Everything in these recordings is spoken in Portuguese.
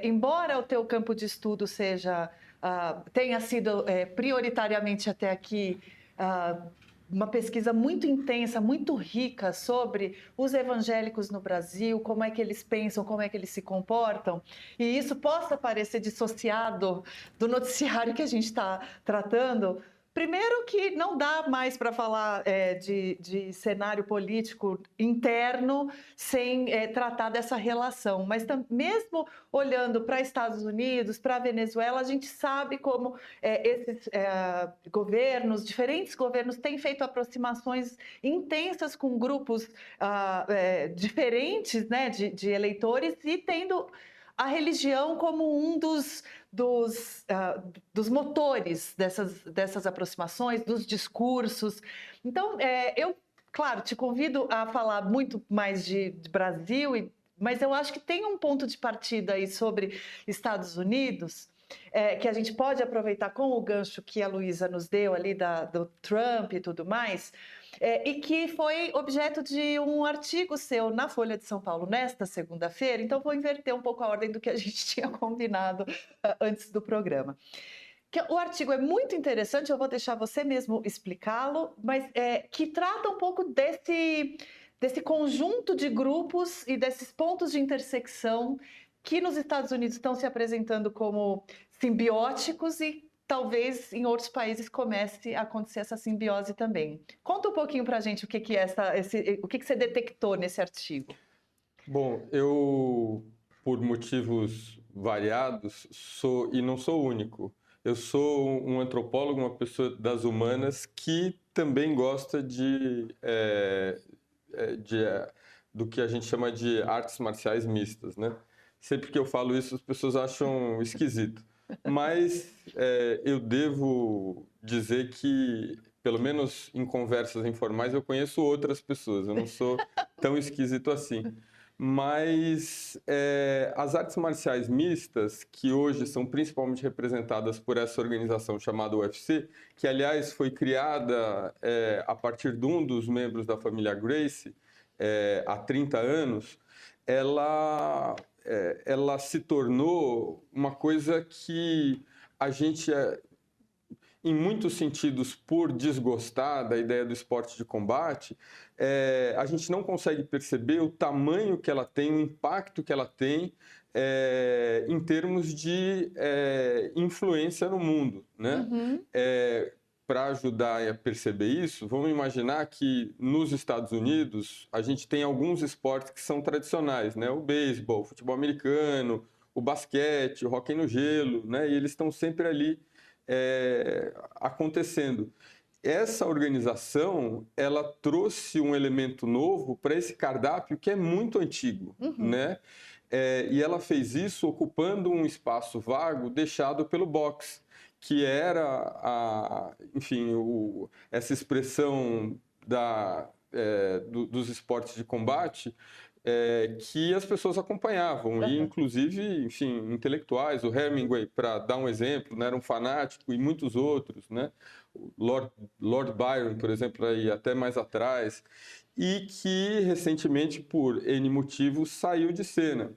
Embora o teu campo de estudo tenha sido prioritariamente até aqui uma pesquisa muito intensa, muito rica sobre os evangélicos no Brasil, como é que eles pensam, como é que eles se comportam, e isso possa parecer dissociado do noticiário que a gente está tratando. Primeiro que não dá mais para falar de cenário político interno sem tratar dessa relação, mas mesmo olhando para Estados Unidos, para a Venezuela, a gente sabe como esses governos, diferentes governos, têm feito aproximações intensas com grupos diferentes, né, de eleitores, e tendo a religião como um dos motores dessas aproximações, dos discursos. Então, claro, te convido a falar muito mais de Brasil, mas eu acho que tem um ponto de partida aí sobre Estados Unidos, que a gente pode aproveitar com o gancho que a Luísa nos deu ali do Trump e tudo mais, e que foi objeto de um artigo seu na Folha de São Paulo nesta segunda-feira. Então vou inverter um pouco a ordem do que a gente tinha combinado antes do programa. O artigo é muito interessante, eu vou deixar você mesmo explicá-lo, mas que trata um pouco desse conjunto de grupos e desses pontos de intersecção que nos Estados Unidos estão se apresentando como simbióticos, e talvez em outros países comece a acontecer essa simbiose também. Conta um pouquinho para a gente o que você detectou nesse artigo. Bom, eu, por motivos variados, e não sou o único. Eu sou um antropólogo, uma pessoa das humanas que também gosta do que a gente chama de artes marciais mistas, né? Sempre que eu falo isso, as pessoas acham esquisito. Mas eu devo dizer que, pelo menos em conversas informais, eu conheço outras pessoas. Eu não sou tão esquisito assim. Mas as artes marciais mistas, que hoje são principalmente representadas por essa organização chamada UFC, que, aliás, foi criada a partir de um dos membros da família Gracie há 30 anos, ela se tornou uma coisa que a gente, em muitos sentidos, por desgostar da ideia do esporte de combate, a gente não consegue perceber o tamanho que ela tem, o impacto que ela tem em termos de influência no mundo, né? Uhum. Para ajudar a perceber isso, vamos imaginar que nos Estados Unidos a gente tem alguns esportes que são tradicionais, né? O beisebol, o futebol americano, o basquete, o hóquei no gelo, né? E eles estão sempre ali acontecendo. Essa organização, ela trouxe um elemento novo para esse cardápio que é muito antigo, né? E ela fez isso ocupando um espaço vago deixado pelo boxe, que era, essa expressão dos esportes de combate que as pessoas acompanhavam, e inclusive, enfim, intelectuais. O Hemingway, para dar um exemplo, né, era um fanático, e muitos outros, né? Lord Byron, por exemplo, aí até mais atrás, e que recentemente, por N motivos, saiu de cena.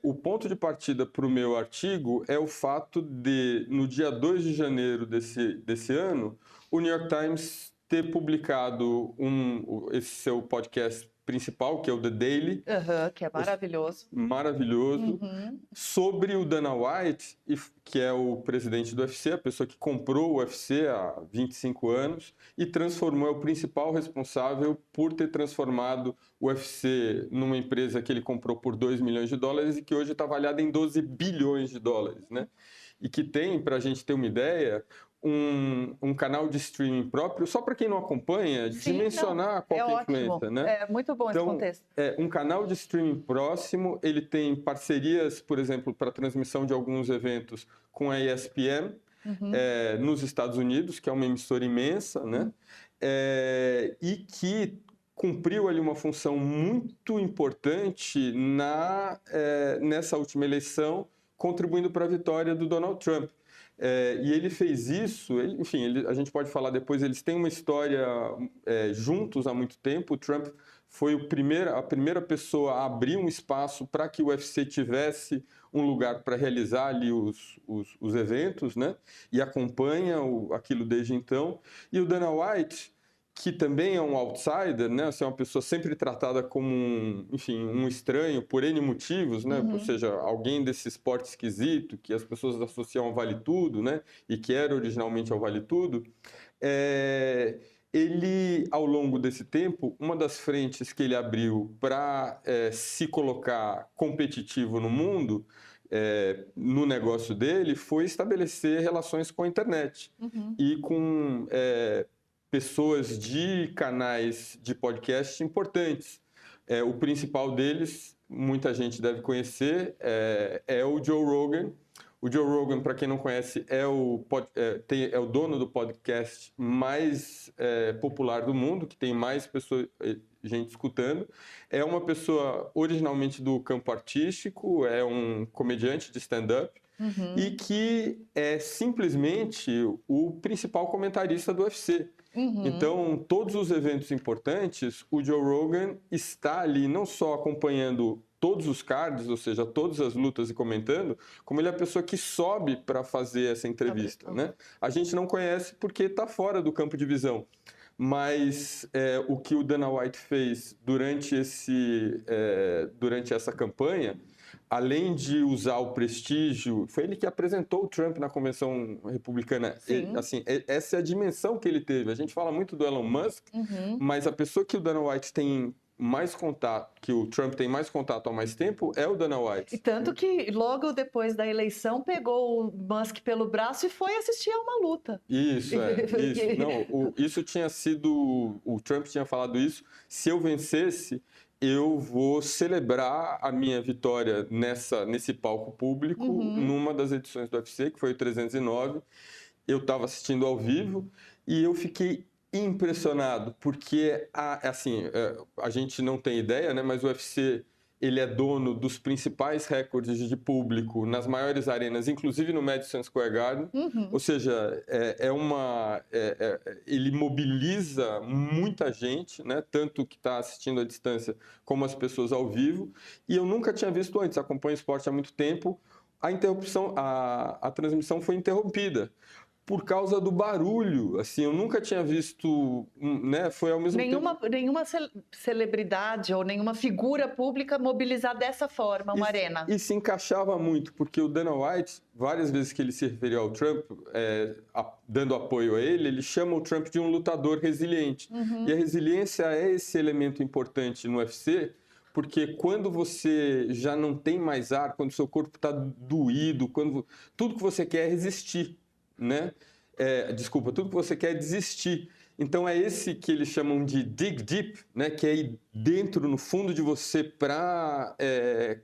O ponto de partida para o meu artigo é o fato de, no dia 2 de janeiro desse ano, o New York Times ter publicado esse seu podcast principal, que é o The Daily. Que é maravilhoso. Maravilhoso. Sobre o Dana White, que é o presidente do UFC, a pessoa que comprou o UFC há 25 anos e transformou, é o principal responsável por ter transformado o UFC numa empresa que ele comprou por 2 milhões de dólares e que hoje está avaliada em 12 bilhões de dólares, né? E que tem, para a gente ter uma ideia, um canal de streaming próprio, só para quem não acompanha, dimensionar qual é a influência, né? É muito bom esse contexto. Um canal de streaming próximo, ele tem parcerias, por exemplo, para transmissão de alguns eventos com a ESPN, nos Estados Unidos, que é uma emissora imensa, né? E que cumpriu ali uma função muito importante nessa última eleição, contribuindo para a vitória do Donald Trump. E ele fez isso, a gente pode falar depois, eles têm uma história juntos há muito tempo. O Trump foi a primeira pessoa a abrir um espaço para que o UFC tivesse um lugar para realizar ali os eventos, né? E acompanha aquilo desde então. E o Dana White, que também é um outsider, né? Assim, é uma pessoa sempre tratada como um estranho por N motivos, né? Ou seja, alguém desse esporte esquisito que as pessoas associam ao Vale Tudo, né? E que era originalmente ao Vale Tudo. Ele, ao longo desse tempo, uma das frentes que ele abriu para se colocar competitivo no mundo, no negócio dele, foi estabelecer relações com a internet e com pessoas de canais de podcast importantes. O principal deles, muita gente deve conhecer, é o Joe Rogan. O Joe Rogan, para quem não conhece, é o dono do podcast mais popular do mundo, que tem mais pessoas, gente escutando. É uma pessoa originalmente do campo artístico, é um comediante de stand-up e que é simplesmente o principal comentarista do UFC. Então, todos os eventos importantes, o Joe Rogan está ali não só acompanhando todos os cards, ou seja, todas as lutas e comentando, como ele é a pessoa que sobe para fazer essa entrevista, né? A gente não conhece porque está fora do campo de visão, mas o que o Dana White fez durante essa campanha, além de usar o prestígio, foi ele que apresentou o Trump na convenção republicana. Assim, essa é a dimensão que ele teve. A gente fala muito do Elon Musk, mas a pessoa que o Dana White tem mais contato, que o Trump tem mais contato há mais tempo, é o Dana White. E tanto que logo depois da eleição pegou o Musk pelo braço e foi assistir a uma luta. Isso. Não, isso tinha sido... O Trump tinha falado isso. Se eu vencesse, eu vou celebrar a minha vitória nesse palco público, numa das edições do UFC, que foi o 309. Eu estava assistindo ao vivo e eu fiquei impressionado, porque a gente não tem ideia, né? Mas o UFC, ele é dono dos principais recordes de público nas maiores arenas, inclusive no Madison Square Garden. Ou seja, ele mobiliza muita gente, né? Tanto que está assistindo à distância como as pessoas ao vivo. E eu nunca tinha visto antes, acompanho esporte há muito tempo. A transmissão foi interrompida por causa do barulho. Assim, eu nunca tinha visto, né? Foi ao mesmo tempo... Nenhuma celebridade ou nenhuma figura pública mobilizar dessa forma uma arena. E se encaixava muito, porque o Dana White, várias vezes que ele se referiu ao Trump, dando apoio a ele chama o Trump de um lutador resiliente. E a resiliência é esse elemento importante no UFC, porque quando você já não tem mais ar, quando o seu corpo está doído, tudo que você quer é resistir, né? Tudo que você quer é desistir. Então é esse que eles chamam de dig deep, né? Que é ir dentro, no fundo de você, para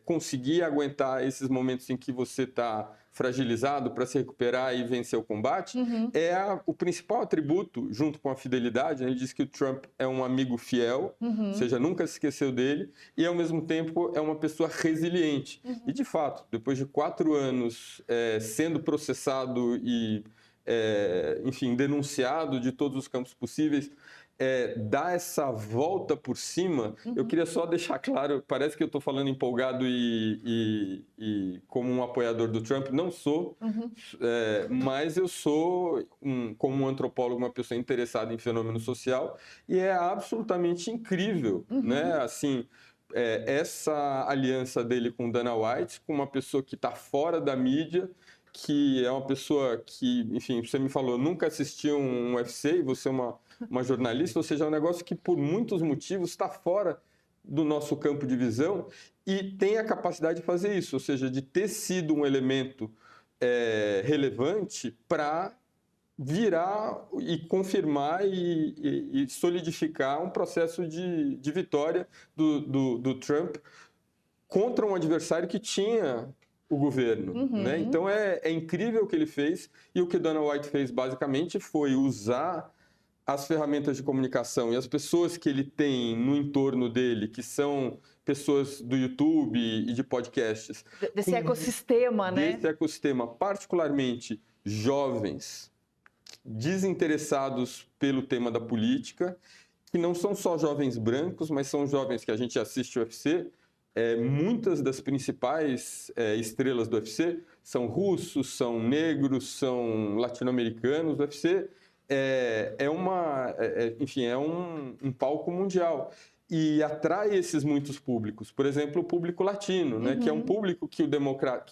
conseguir aguentar esses momentos em que você está fragilizado, para se recuperar e vencer o combate. O principal atributo, junto com a fidelidade. Ele diz que o Trump é um amigo fiel, ou seja, nunca se esqueceu dele, e ao mesmo tempo é uma pessoa resiliente. E de fato, depois de 4 anos sendo processado e enfim, denunciado de todos os campos possíveis, dar essa volta por cima. Eu queria só deixar claro, parece que eu estou falando empolgado e como um apoiador do Trump, não sou, mas eu sou, como um antropólogo, uma pessoa interessada em fenômeno social, e é absolutamente incrível, né? Assim, essa aliança dele com Dana White, com uma pessoa que está fora da mídia, que é uma pessoa que, enfim, você me falou, nunca assistiu um UFC, e você é uma jornalista, ou seja, é um negócio que por muitos motivos está fora do nosso campo de visão e tem a capacidade de fazer isso, ou seja, de ter sido um elemento relevante para virar e confirmar e solidificar um processo de vitória do Trump contra um adversário que tinha o governo, né? Então é incrível o que ele fez, e o que Dana White fez basicamente foi usar as ferramentas de comunicação e as pessoas que ele tem no entorno dele, que são pessoas do YouTube e de podcasts. Desse ecossistema, né? Desse ecossistema, particularmente jovens, desinteressados pelo tema da política, que não são só jovens brancos, mas são jovens que a gente assiste o UFC. Muitas das principais estrelas do UFC são russos, são negros, são latino-americanos. O UFC enfim, é um palco mundial e atrai esses muitos públicos. Por exemplo, o público latino, né, que é um público que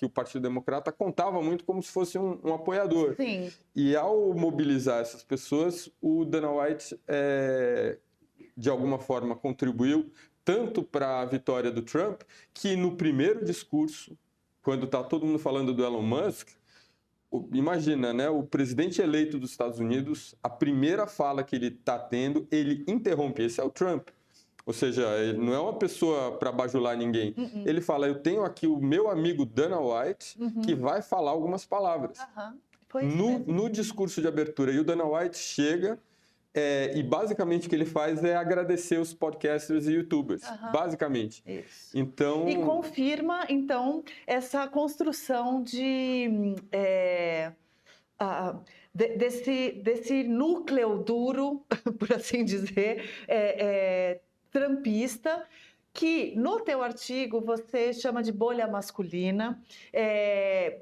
o Partido Democrata contava muito como se fosse um apoiador. Sim. E ao mobilizar essas pessoas, o Dana White, de alguma forma, contribuiu tanto para a vitória do Trump, que no primeiro discurso, quando está todo mundo falando do Elon Musk, imagina, né, o presidente eleito dos Estados Unidos, a primeira fala que ele está tendo, ele interrompe. Esse é o Trump. Ou seja, ele não é uma pessoa para bajular ninguém. Ele fala, eu tenho aqui o meu amigo Dana White, que vai falar algumas palavras. No discurso de abertura. E o Dana White chega... e basicamente o que ele faz é agradecer os podcasters e youtubers, basicamente. Isso. Então... E confirma, então, essa construção desse núcleo duro, por assim dizer, trumpista, que no teu artigo você chama de bolha masculina,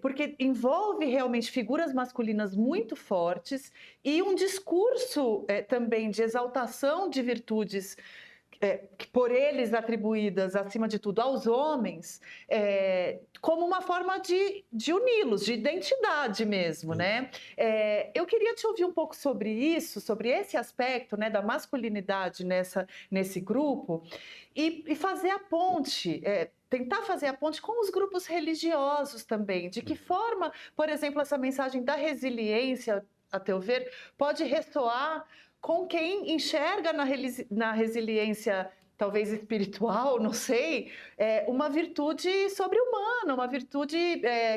porque envolve realmente figuras masculinas muito fortes e um discurso também de exaltação de virtudes por eles atribuídas, acima de tudo, aos homens, como uma forma de uni-los, de identidade mesmo, né? Eu queria te ouvir um pouco sobre isso, sobre esse aspecto, né, da masculinidade nesse grupo, e fazer a ponte, tentar fazer a ponte com os grupos religiosos também. De que forma, por exemplo, essa mensagem da resiliência, a teu ver, pode ressoar com quem enxerga na resiliência, talvez espiritual, não sei, uma virtude sobre-humana, uma virtude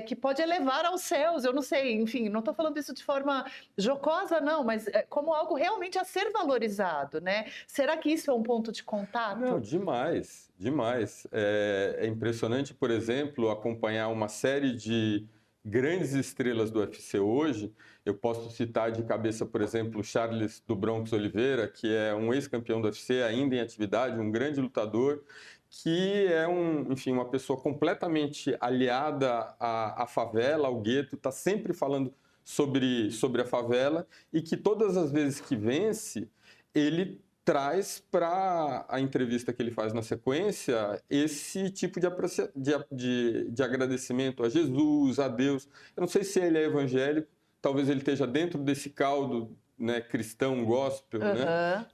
que pode elevar aos céus, eu não sei, enfim, não estou falando isso de forma jocosa, não, mas como algo realmente a ser valorizado, né? Será que isso é um ponto de contato? Não, demais, demais. É impressionante, por exemplo, acompanhar uma série de grandes estrelas do UFC hoje. Eu posso citar de cabeça, por exemplo, o Charles do Bronx Oliveira, que é um ex-campeão do UFC, ainda em atividade, um grande lutador, que é enfim, uma pessoa completamente aliada à favela, ao gueto, está sempre falando sobre a favela, e que todas as vezes que vence, ele traz para a entrevista que ele faz na sequência esse tipo de agradecimento a Jesus, a Deus. Eu não sei se ele é evangélico, talvez ele esteja dentro desse caldo, né, cristão, gospel, né,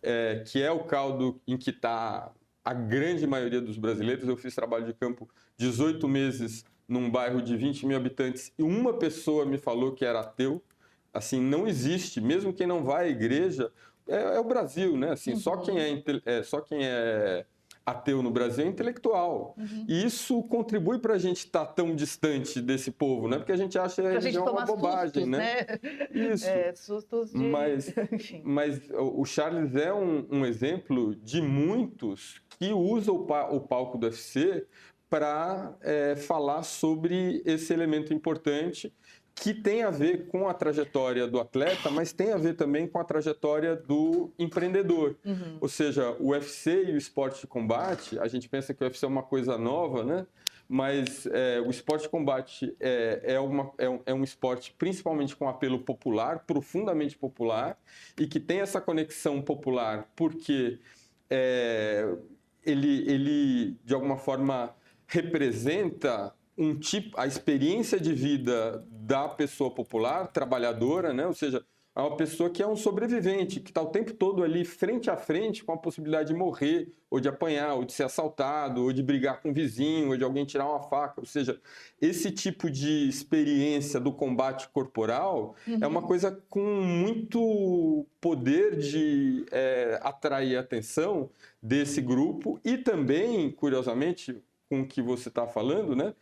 que é o caldo em que está a grande maioria dos brasileiros. Eu fiz trabalho de campo 18 meses num bairro de 20 mil habitantes e uma pessoa me falou que era ateu. Assim, não existe, mesmo quem não vai à igreja, é o Brasil, né? Assim, só quem é ateu no Brasil é intelectual. E isso contribui para a gente estar tão distante desse povo, né? Porque a gente acha a religião uma bobagem, sustos, né? Isso. Sustos de... Mas o Charles é um exemplo de muitos que usam o palco do UFC para falar sobre esse elemento importante que tem a ver com a trajetória do atleta, mas tem a ver também com a trajetória do empreendedor. Ou seja, o UFC e o esporte de combate, a gente pensa que o UFC é uma coisa nova, né? Mas o esporte de combate é um esporte principalmente com apelo popular, profundamente popular, e que tem essa conexão popular porque ele, de alguma forma, representa a experiência de vida da pessoa popular, trabalhadora, né? Ou seja, é uma pessoa que é um sobrevivente, que está o tempo todo ali frente a frente com a possibilidade de morrer, ou de apanhar, ou de ser assaltado, ou de brigar com o vizinho, ou de alguém tirar uma faca. Ou seja, esse tipo de experiência do combate corporal é uma coisa com muito poder de atrair a atenção desse grupo e também, curiosamente, com o que você está falando, né?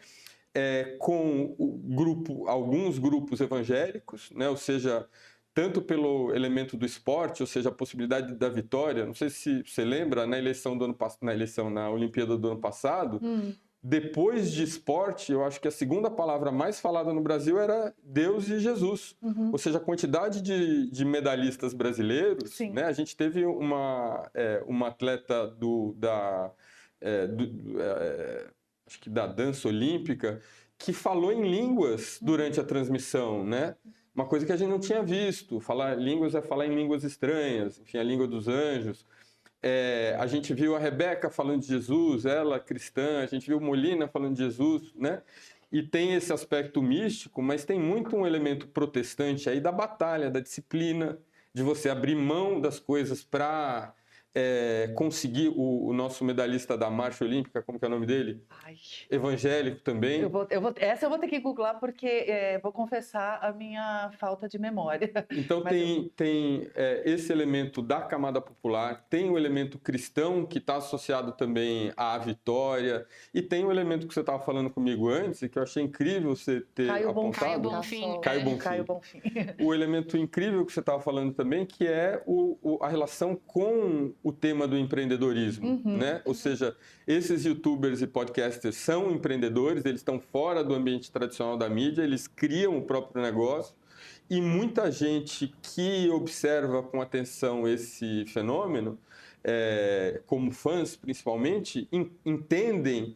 Com alguns grupos evangélicos, né? Ou seja, tanto pelo elemento do esporte, ou seja, a possibilidade da vitória. Não sei se você lembra, na Olimpíada do ano passado, depois de esporte, eu acho que a segunda palavra mais falada no Brasil era Deus e Jesus. Ou seja, a quantidade de medalhistas brasileiros, Sim. né? A gente teve uma atleta acho que da dança olímpica, que falou em línguas durante a transmissão, né? Uma coisa que a gente não tinha visto. Falar línguas é falar em línguas estranhas, enfim, a língua dos anjos. A gente viu a Rebeca falando de Jesus, ela cristã, a gente viu Molina falando de Jesus, né? E tem esse aspecto místico, mas tem muito um elemento protestante aí da batalha, da disciplina, de você abrir mão das coisas para conseguir o nosso medalhista da marcha olímpica, como que é o nome dele? Ai. Evangélico também. Essa eu vou ter que googlar porque vou confessar a minha falta de memória. Então tem esse elemento da camada popular, tem o elemento cristão que está associado também à vitória, e tem o elemento que você estava falando comigo antes, e que eu achei incrível você ter apontado. Caio Bonfim. O elemento incrível que você estava falando também, que é a relação com o tema do empreendedorismo, né? Ou seja, esses youtubers e podcasters são empreendedores, eles estão fora do ambiente tradicional da mídia, eles criam o próprio negócio. E muita gente que observa com atenção esse fenômeno, como fãs principalmente, entendem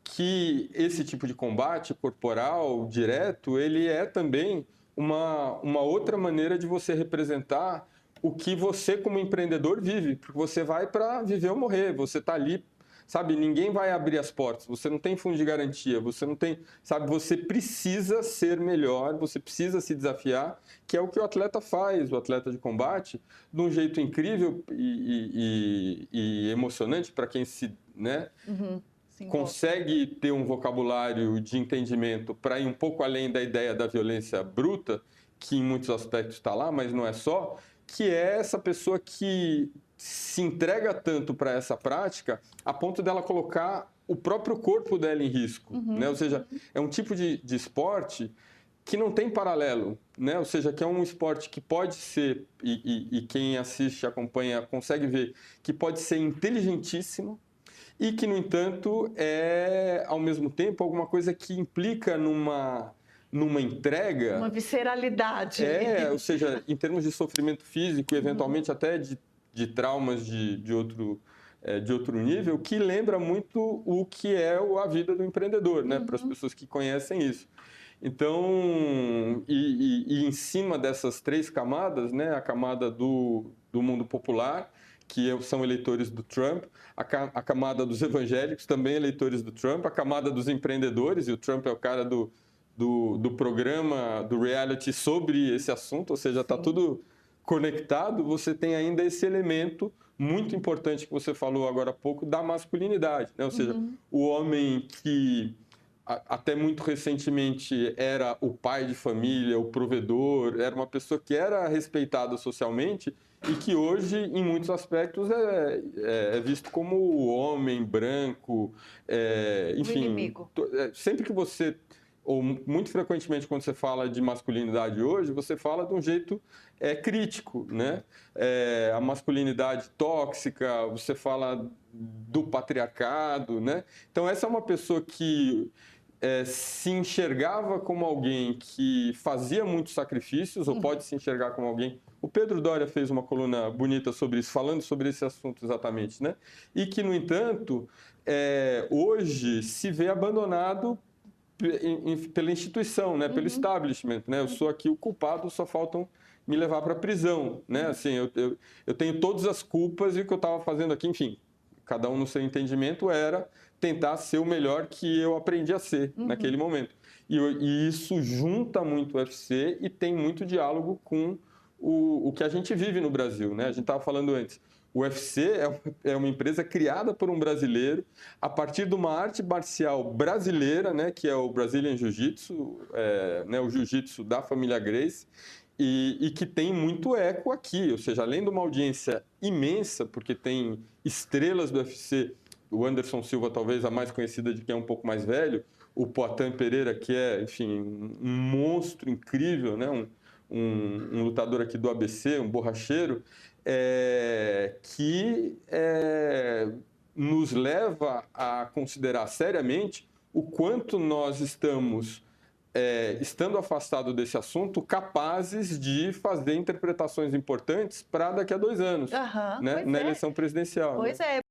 que esse tipo de combate corporal direto, ele é também uma outra maneira de você representar o que você como empreendedor vive, porque você vai para viver ou morrer, você está ali. Sabe, ninguém vai abrir as portas, você não tem fundo de garantia, você não tem, sabe, você precisa ser melhor, você precisa se desafiar, que é o que o atleta faz, o atleta de combate, de um jeito incrível e emocionante para quem né, consegue ter um vocabulário de entendimento para ir um pouco além da ideia da violência bruta, que em muitos aspectos está lá, mas não é só, que é essa pessoa que se entrega tanto para essa prática a ponto dela colocar o próprio corpo dela em risco, né? Ou seja, é um tipo de esporte que não tem paralelo, né? Ou seja, que é um esporte que pode ser, e quem assiste, acompanha, consegue ver, que pode ser inteligentíssimo e que, no entanto, é, ao mesmo tempo, alguma coisa que implica numa entrega... Uma visceralidade. Ou seja, em termos de sofrimento físico, eventualmente até de traumas de outro nível, que lembra muito o que é a vida do empreendedor, né? Para as pessoas que conhecem isso. Então, e em cima dessas três camadas, né? A camada do mundo popular, que são eleitores do Trump, a camada dos evangélicos, também eleitores do Trump, a camada dos empreendedores, e o Trump é o cara do programa, do reality sobre esse assunto, ou seja, está tudo conectado. Você tem ainda esse elemento muito importante que você falou agora há pouco da masculinidade, né? Ou seja, o homem que até muito recentemente era o pai de família, o provedor, era uma pessoa que era respeitada socialmente e que hoje, em muitos aspectos, é visto como o homem branco, enfim, o inimigo. Sempre que você... ou muito frequentemente quando você fala de masculinidade hoje, você fala de um jeito crítico, né? A masculinidade tóxica, você fala do patriarcado, né? Então essa é uma pessoa que se enxergava como alguém que fazia muitos sacrifícios, ou pode se enxergar como alguém... O Pedro Doria fez uma coluna bonita sobre isso, falando sobre esse assunto exatamente, né? E que, no entanto, hoje se vê abandonado pela instituição, né? Pelo establishment, né? Eu sou aqui o culpado, só faltam me levar para a prisão, né? Assim, eu tenho todas as culpas e o que eu estava fazendo aqui, enfim, cada um no seu entendimento era tentar ser o melhor que eu aprendi a ser naquele momento. E isso junta muito o UFC e tem muito diálogo com o que a gente vive no Brasil, né? A gente estava falando antes. O UFC é uma empresa criada por um brasileiro a partir de uma arte marcial brasileira, né, que é o Brazilian Jiu-Jitsu, né, o Jiu-Jitsu da família Gracie, e que tem muito eco aqui, ou seja, além de uma audiência imensa, porque tem estrelas do UFC, o Anderson Silva talvez a mais conhecida de quem é um pouco mais velho, o Poatan Pereira, que é, enfim, um monstro incrível, né, um lutador aqui do ABC, um borracheiro, que nos leva a considerar seriamente o quanto nós estamos, estando afastados desse assunto, capazes de fazer interpretações importantes para daqui a 2 anos, Aham, né, pois na é. eleição presidencial. Pois né? é.